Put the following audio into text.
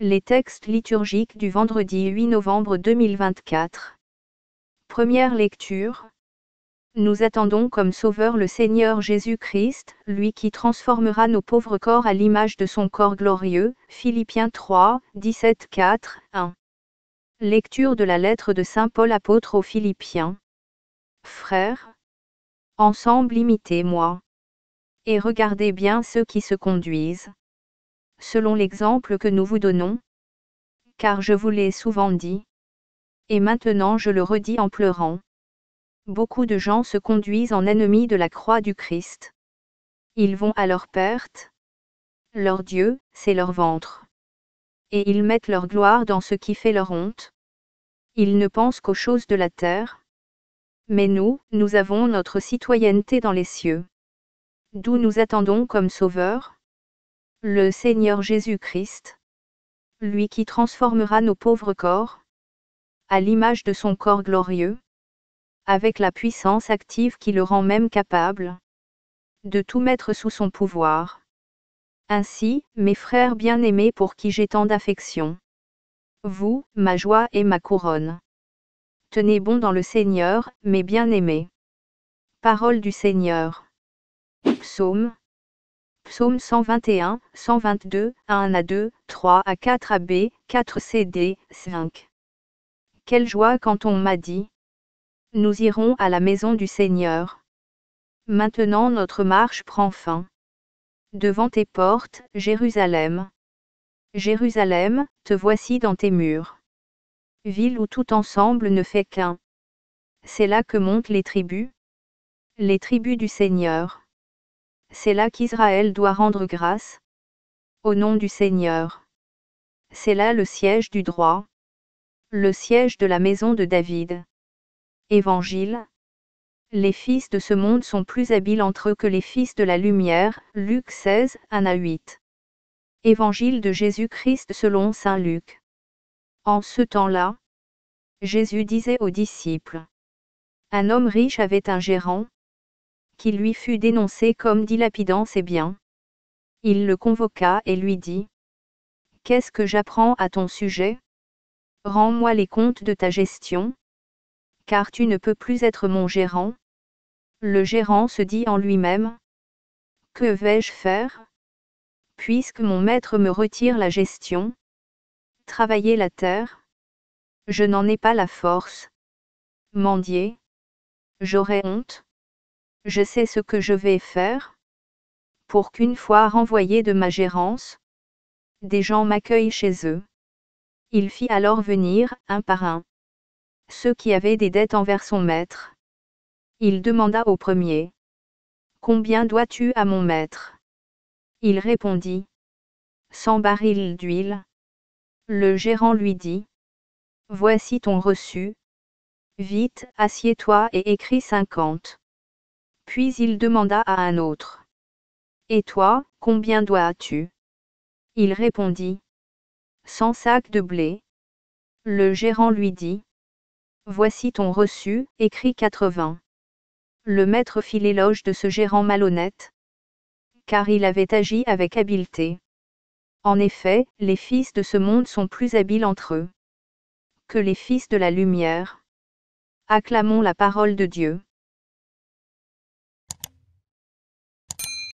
Les textes liturgiques du vendredi 8 novembre 2024. Première lecture. Nous attendons comme Sauveur le Seigneur Jésus-Christ, lui qui transformera nos pauvres corps à l'image de son corps glorieux. Philippiens 3, 17-4, 1. Lecture de la lettre de Saint Paul apôtre aux Philippiens. Frères, ensemble imitez-moi. Et regardez bien ceux qui se conduisent selon l'exemple que nous vous donnons, car je vous l'ai souvent dit, et maintenant je le redis en pleurant. Beaucoup de gens se conduisent en ennemis de la croix du Christ. Ils vont à leur perte. Leur Dieu, c'est leur ventre. Et ils mettent leur gloire dans ce qui fait leur honte. Ils ne pensent qu'aux choses de la terre. Mais nous avons notre citoyenneté dans les cieux. D'où nous attendons comme Sauveur le Seigneur Jésus-Christ, lui qui transformera nos pauvres corps à l'image de son corps glorieux, avec la puissance active qui le rend même capable de tout mettre sous son pouvoir. Ainsi, mes frères bien-aimés pour qui j'ai tant d'affection, vous, ma joie et ma couronne, tenez bon dans le Seigneur, mes bien-aimés. Parole du Seigneur. Psaume 121, 122, 1-2, 3-4b, 4cd, 5. Quelle joie quand on m'a dit: nous irons à la maison du Seigneur. Maintenant notre marche prend fin. Devant tes portes, Jérusalem. Jérusalem, te voici dans tes murs. Ville où tout ensemble ne fait qu'un. C'est là que montent les tribus du Seigneur. C'est là qu'Israël doit rendre grâce au nom du Seigneur. C'est là le siège du droit, le siège de la maison de David. Évangile. Les fils de ce monde sont plus habiles entre eux que les fils de la lumière. Luc 16, 1-8. Évangile de Jésus-Christ selon saint Luc. En ce temps-là, Jésus disait aux disciples: un homme riche avait un gérant, qui lui fut dénoncé comme dilapidant ses biens. Il le convoqua et lui dit: qu'est-ce que j'apprends à ton sujet? Rends-moi les comptes de ta gestion, car tu ne peux plus être mon gérant. Le gérant se dit en lui-même: que vais-je faire, puisque mon maître me retire la gestion? Travailler la terre? Je n'en ai pas la force. Mendier? J'aurais honte. Je sais ce que je vais faire, pour qu'une fois renvoyé de ma gérance, des gens m'accueillent chez eux. Il fit alors venir, un par un, ceux qui avaient des dettes envers son maître. Il demanda au premier: combien dois-tu à mon maître? Il répondit: 100 barils d'huile. Le gérant lui dit: voici ton reçu. Vite, assieds-toi et écris 50. Puis il demanda à un autre: et toi, combien dois-tu? Il répondit: 100 sacs de blé. Le gérant lui dit: voici ton reçu, écris 80. Le maître fit l'éloge de ce gérant malhonnête, car il avait agi avec habileté. En effet, les fils de ce monde sont plus habiles entre eux que les fils de la lumière. Acclamons la parole de Dieu.